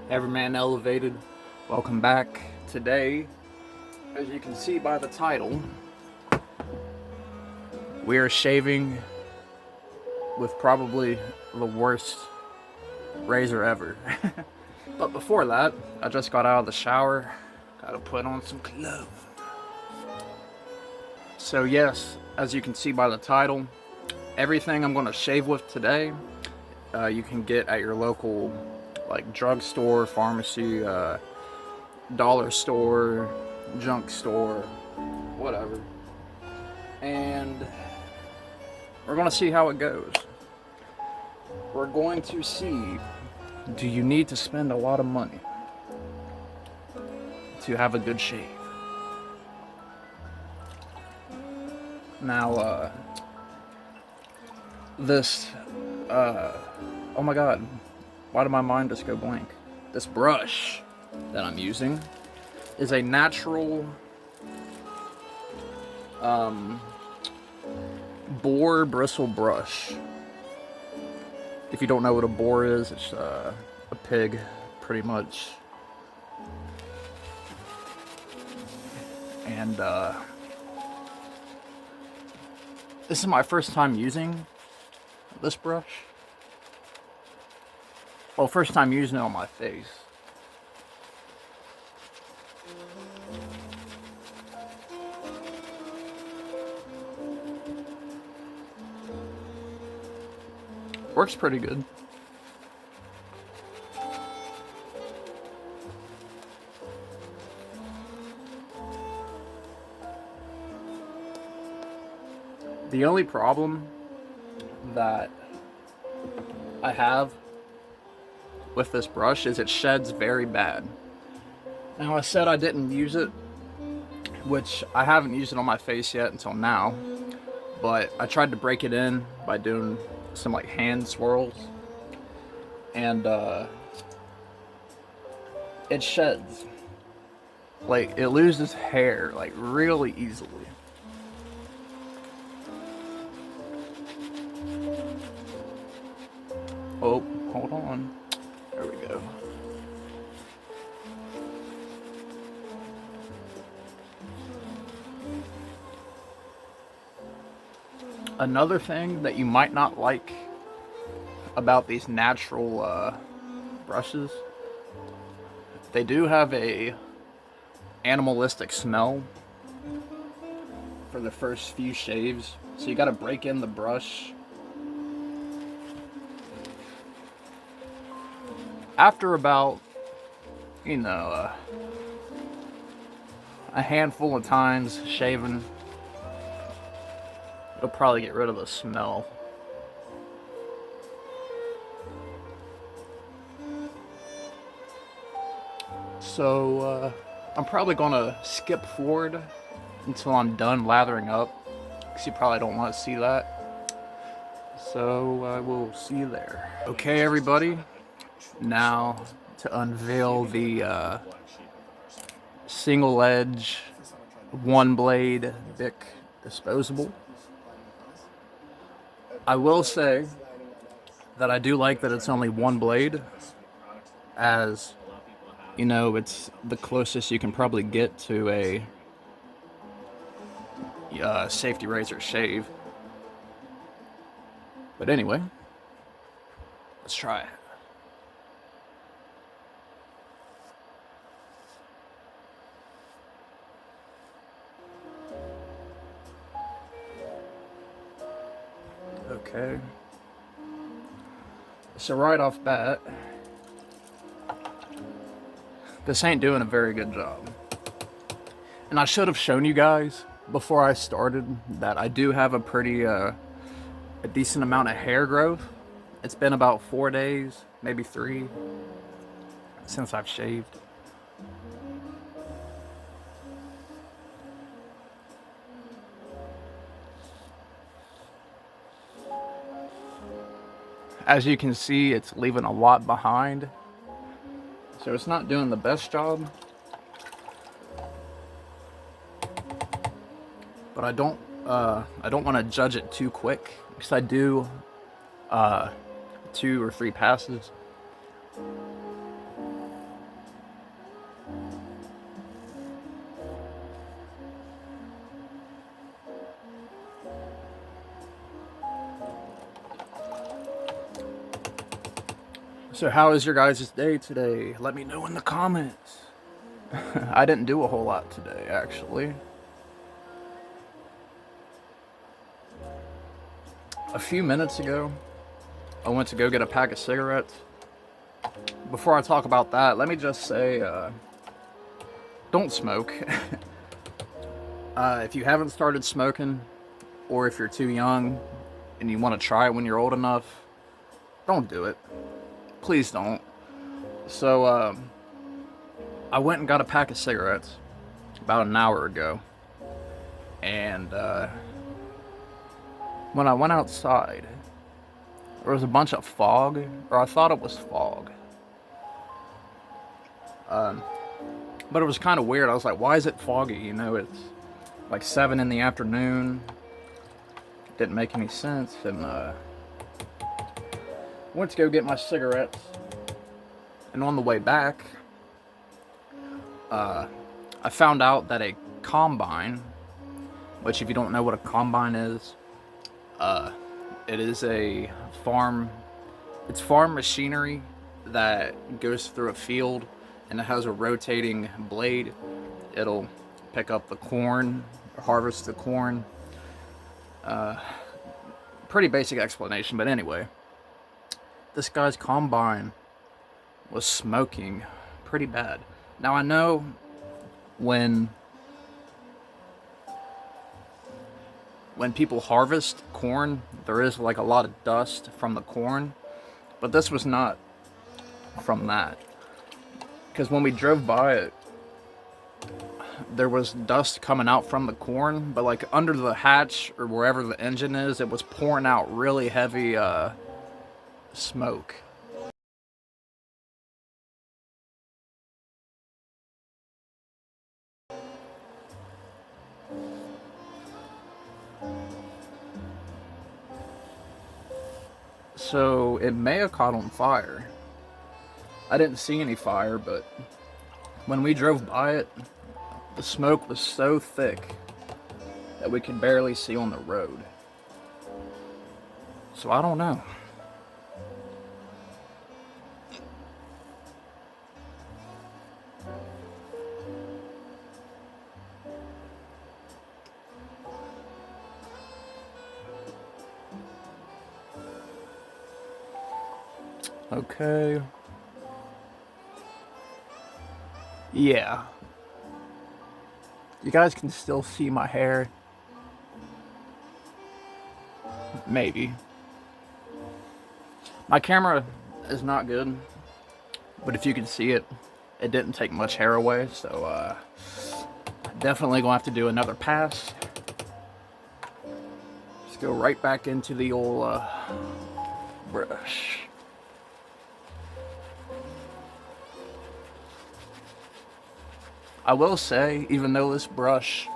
Everyman Elevated, welcome back. Today, as you can see by the title, we are shaving with probably the worst razor ever. But before that, I just got out of the shower, gotta put on some clothes. So yes, as you can see by the title, everything I'm gonna shave with today, you can get at your local like drugstore, pharmacy, dollar store, junk store, whatever. And we're gonna see how it goes. We're going to see, do you need to spend a lot of money to have a good shave? Now, oh my god, why did my mind just go blank? This brush that I'm using is a natural boar bristle brush. If you don't know what a boar is, it's a pig, pretty much. And this is my first time using this brush. Well, first time using it on my face. Works pretty good. The only problem that I have with this brush is it sheds very bad. Now, I said I didn't use it, which I haven't used it on my face yet until now, but I tried to break it in by doing some like hand swirls, and it sheds. Like, it loses hair like really easily. Oh, hold on. There we go. Another thing that you might not like about these natural brushes, they do have a animalistic smell for the first few shaves. So you gotta break in the brush. After about, a handful of times shaving, it'll probably get rid of the smell. So, I'm probably gonna skip forward until I'm done lathering up, because you probably don't want to see that. So, I will see you there. Okay, everybody. Now, to unveil the single edge, one blade Bic disposable. I will say that I do like that it's only one blade, as it's the closest you can probably get to a safety razor shave. But anyway, let's try it. Okay. So right off bat, this ain't doing a very good job. And I should have shown you guys before I started that I do have a pretty, a decent amount of hair growth. It's been about 4 days, maybe 3, since I've shaved. As you can see, it's leaving a lot behind. So it's not doing the best job. But I don't want to judge it too quick, because I do 2 or 3 passes. So how is your guys' day today? Let me know in the comments. I didn't do a whole lot today, actually. A few minutes ago, I went to go get a pack of cigarettes. Before I talk about that, let me just say, don't smoke. If you haven't started smoking, or if you're too young and you want to try it when you're old enough, don't do it. Please don't. So, I went and got a pack of cigarettes about an hour ago. And, when I went outside, there was a bunch of fog, or I thought it was fog. But it was kind of weird. I was like, why is it foggy? You know, it's like 7 in the afternoon. Didn't make any sense. And went to go get my cigarettes. And on the way back, I found out that a combine, which if you don't know what a combine is, it is a farm, it's farm machinery that goes through a field, and it has a rotating blade. It'll pick up the corn, harvest the corn. Pretty basic explanation, but anyway. This guy's combine was smoking pretty bad. Now I know when people harvest corn, there is like a lot of dust from the corn, but this was not from that. Because when we drove by it, there was dust coming out from the corn, but like under the hatch or wherever the engine is, it was pouring out really heavy smoke. So it may have caught on fire. I didn't see any fire, but when we drove by it, the smoke was so thick that we could barely see on the road. So I don't know. Okay. Yeah. You guys can still see my hair. Maybe. My camera is not good, but if you can see it, it didn't take much hair away, so definitely gonna have to do another pass. Just go right back into the old brush. I will say, even though this brush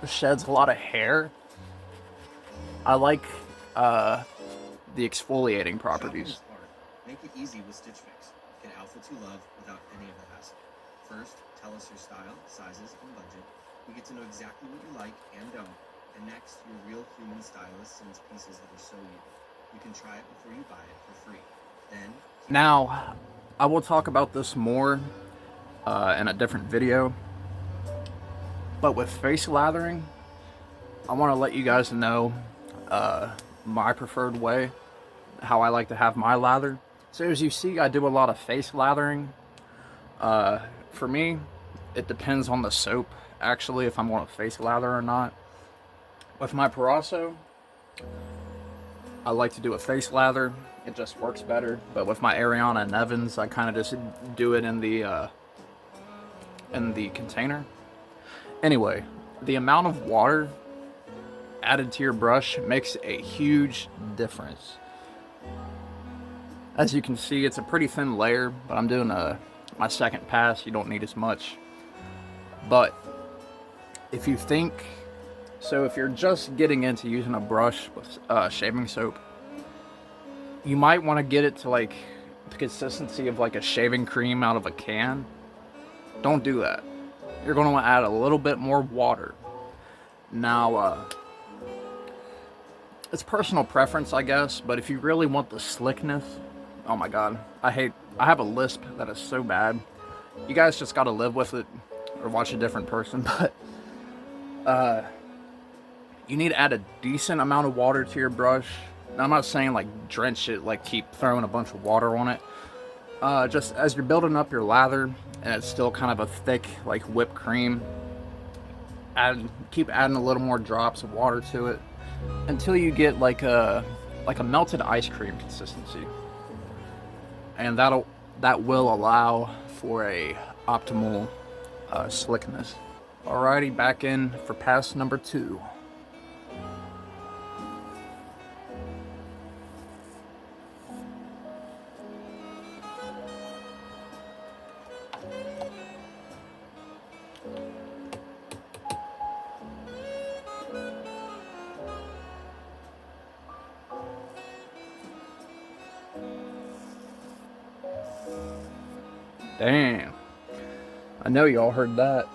sheds a lot of hair, I like the exfoliating properties. Make it easy with Stitch Fix. Get outfits you love without any of the hassle. First, tell us your style, sizes, and budget. We get to know exactly what you like and don't. And next, your real human stylist sends pieces that are so you. You can try it before you buy it for free. Then, now, I will talk about this more in a different video. But with face lathering, I want to let you guys know my preferred way, how I like to have my lather. So as you see, I do a lot of face lathering. For me, it depends on the soap, actually, if I'm going to face lather or not. With my Proraso, I like to do a face lather. It just works better. But with my Ariana and Evans, I kind of just do it in the container. Anyway, the amount of water added to your brush makes a huge difference. As you can see, it's a pretty thin layer, but I'm doing my second pass. You don't need as much. But if you think, so if you're just getting into using a brush with shaving soap, you might want to get it to like the consistency of like a shaving cream out of a can. Don't do that. You're going to want to add a little bit more water. Now, it's personal preference, I guess, but if you really want the slickness Oh my god. I have a lisp that is so bad. You guys just gotta live with it or watch a different person, but you need to add a decent amount of water to your brush. Now, I'm not saying like drench it, like keep throwing a bunch of water on it. Just as you're building up your lather and it's still kind of a thick like whipped cream, keep adding a little more drops of water to it until you get like a melted ice cream consistency, and that will allow for a optimal slickness. Alrighty, back in for pass number 2. Damn. I know y'all heard that.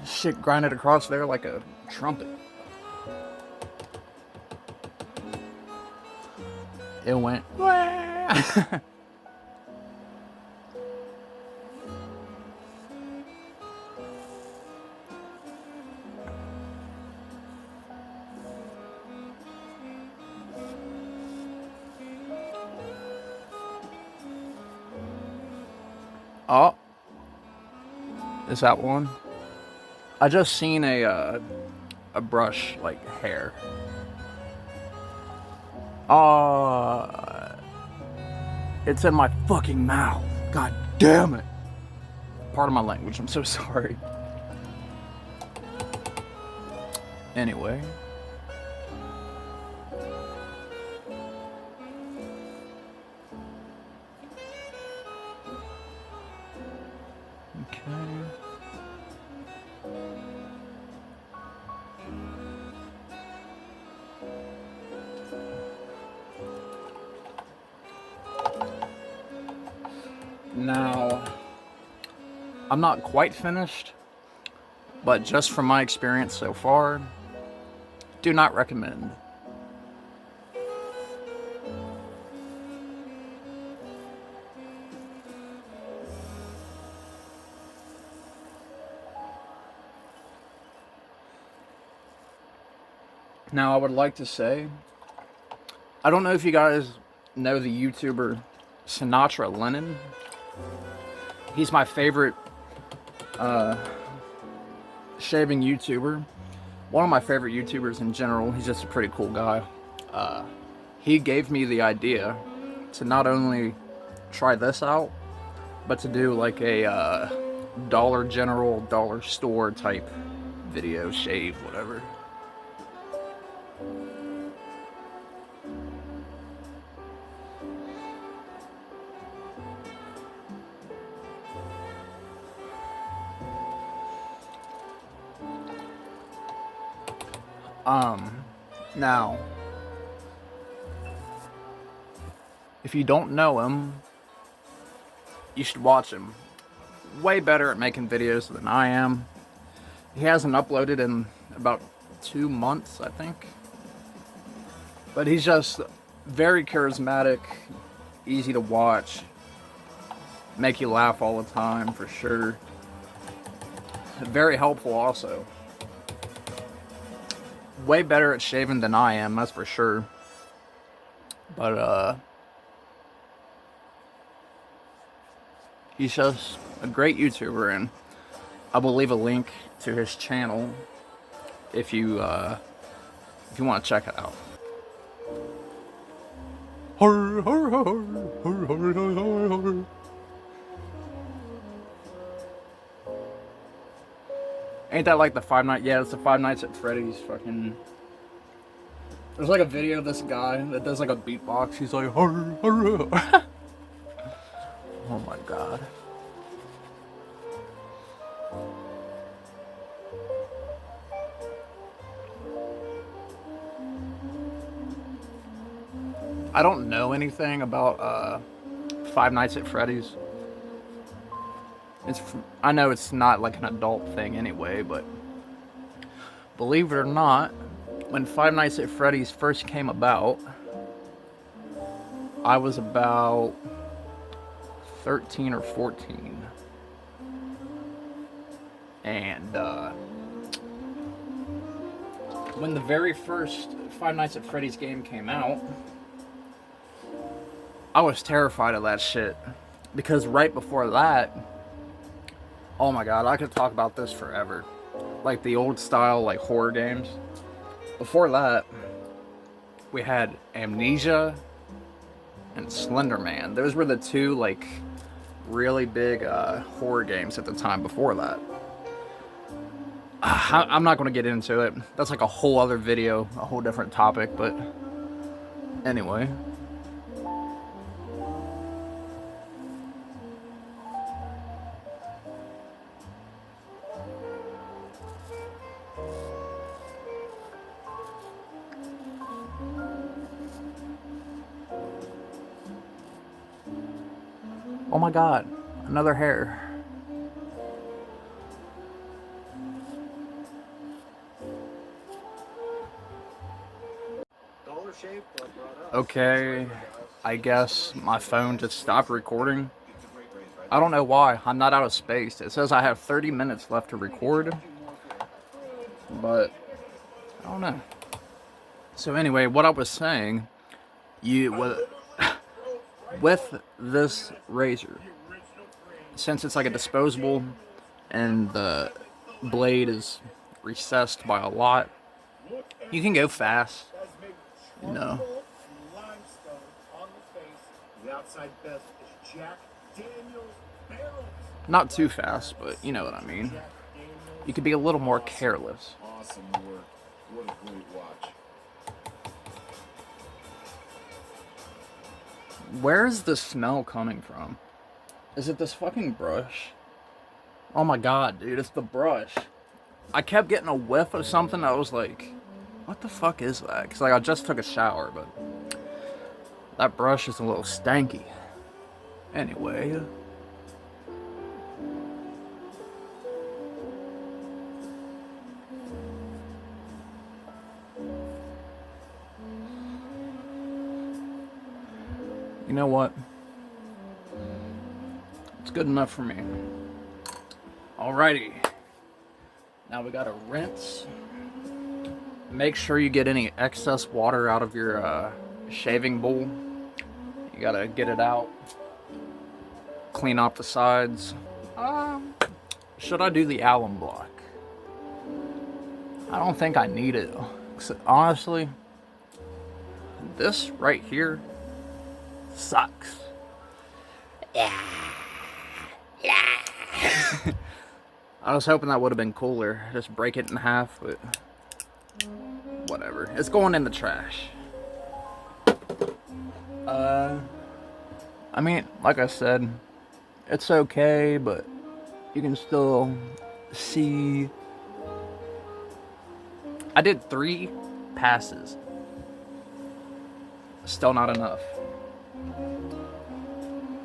Shit grinded across there like a trumpet. It went. Oh, is that one? I just seen a brush like hair. It's in my fucking mouth. God damn it. Pardon my language. I'm so sorry. Anyway. Okay. Now, I'm not quite finished, but just from my experience so far, do not recommend. Now, I would like to say, I don't know if you guys know the YouTuber Sinatra Lennon. He's my favorite shaving YouTuber. One of my favorite YouTubers in general. He's just a pretty cool guy. He gave me the idea to not only try this out, but to do like a Dollar General, dollar store type video, shave, whatever. Now, if you don't know him, you should watch him. Way better at making videos than I am. He hasn't uploaded in about 2 months, I think. But he's just very charismatic, easy to watch, make you laugh all the time, for sure. Very helpful also. Way better at shaving than I am, that's for sure. But he's just a great YouTuber, and I will leave a link to his channel if you want to check it out. Ain't that like the Five Nights? Yeah, it's the Five Nights at Freddy's fucking. There's like a video of this guy that does like a beatbox. He's like, oh my god. I don't know anything about Five Nights at Freddy's. I know it's not like an adult thing anyway, but believe it or not, when Five Nights at Freddy's first came about, I was about 13 or 14. And when the very first Five Nights at Freddy's game came out, I was terrified of that shit. Because right before that, oh my god, I could talk about this forever. Like the old style, like horror games. Before that, we had Amnesia and Slender Man. Those were the two, like, really big horror games at the time before that. I'm not going to get into it. That's like a whole other video, a whole different topic, but anyway. Oh my god, another hair. Okay, I guess my phone just stopped recording. I don't know why. I'm not out of space. It says I have 30 minutes left to record, but I don't know. So anyway, what I was saying, with this razor, since it's like a disposable and the blade is recessed by a lot, you can go fast, you know. Not too fast, but you know what I mean. You could be a little more careless. Awesome work. What a great watch. Where's the smell coming from? Is it this fucking brush? Oh my god, dude, it's the brush. I kept getting a whiff of something. I was like, what the fuck is that? Because like, I just took a shower, but that brush is a little stanky. Anyway. You know what? It's good enough for me. Alrighty. Now we gotta rinse. Make sure you get any excess water out of your shaving bowl. You gotta get it out. Clean off the sides. Should I do the alum block? I don't think I need it. Honestly, this right here sucks. Yeah. I was hoping that would have been cooler. Just break it in half, but whatever. It's going in the trash. I mean, like I said, it's okay, but you can still see. I did 3 passes. Still not enough.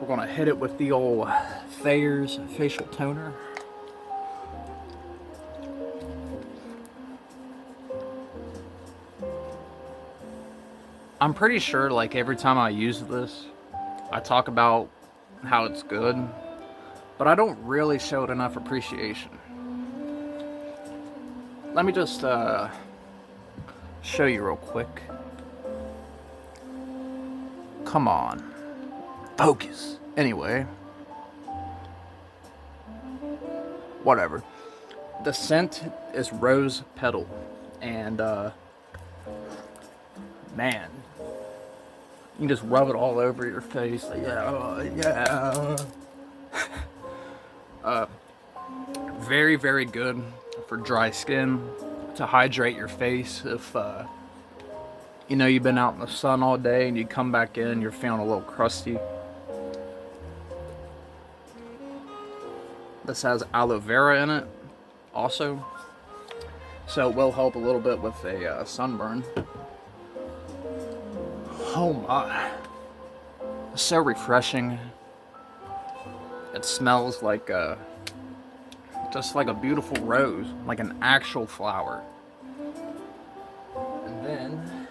We're gonna hit it with the old Thayer's facial toner. I'm pretty sure, like, every time I use this, I talk about how it's good, but I don't really show it enough appreciation. Let me just show you real quick. Come on. Focus. Anyway. Whatever. The scent is rose petal. And, man. You can just rub it all over your face. Like, yeah. Very, very good for dry skin. To hydrate your face if, you know, you've been out in the sun all day and you come back in, you're feeling a little crusty. This has aloe vera in it, also. So it will help a little bit with a sunburn. Oh my. So refreshing. It smells like just like a beautiful rose, like an actual flower. And then,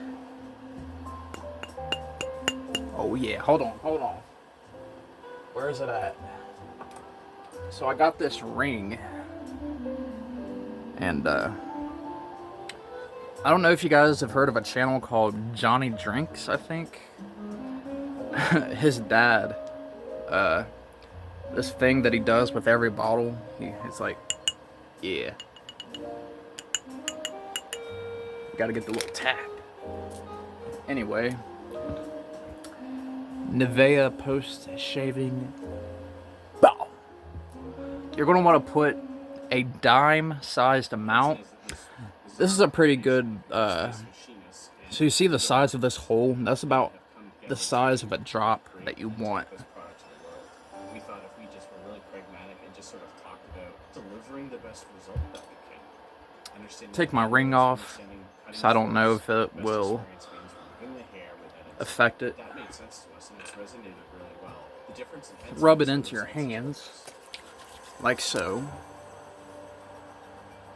Oh yeah, hold on. Where is it at? So I got this ring, and I don't know if you guys have heard of a channel called Johnny Drinks, I think. His dad, this thing that he does with every bottle, he's like, yeah. Gotta get the little tap. Anyway, Nivea post-shaving bow. You're gonna want to put a dime-sized amount. This is a pretty good, so you see the size of this hole? That's about the size of a drop that you want. We thought if we just were really pragmatic and just sort of talked about delivering the best result that we can. Understanding Take my ring off, because I don't know if it will affect it. That made sense to us and it's resonated really well. The difference in Rub it into your hands, like so.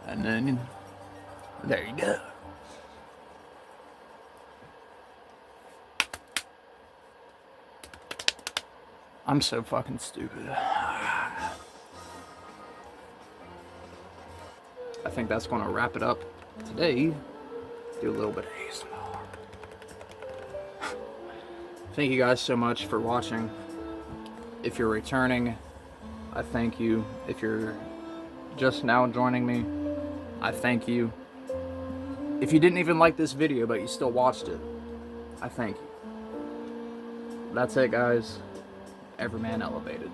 And then, there you go. I'm so fucking stupid. I think that's gonna wrap it up today. Do a little bit of ASMR. Thank you guys so much for watching. If you're returning, I thank you. If you're just now joining me, I thank you. If you didn't even like this video but you still watched it, I thank you. That's it, guys. Everyman elevated.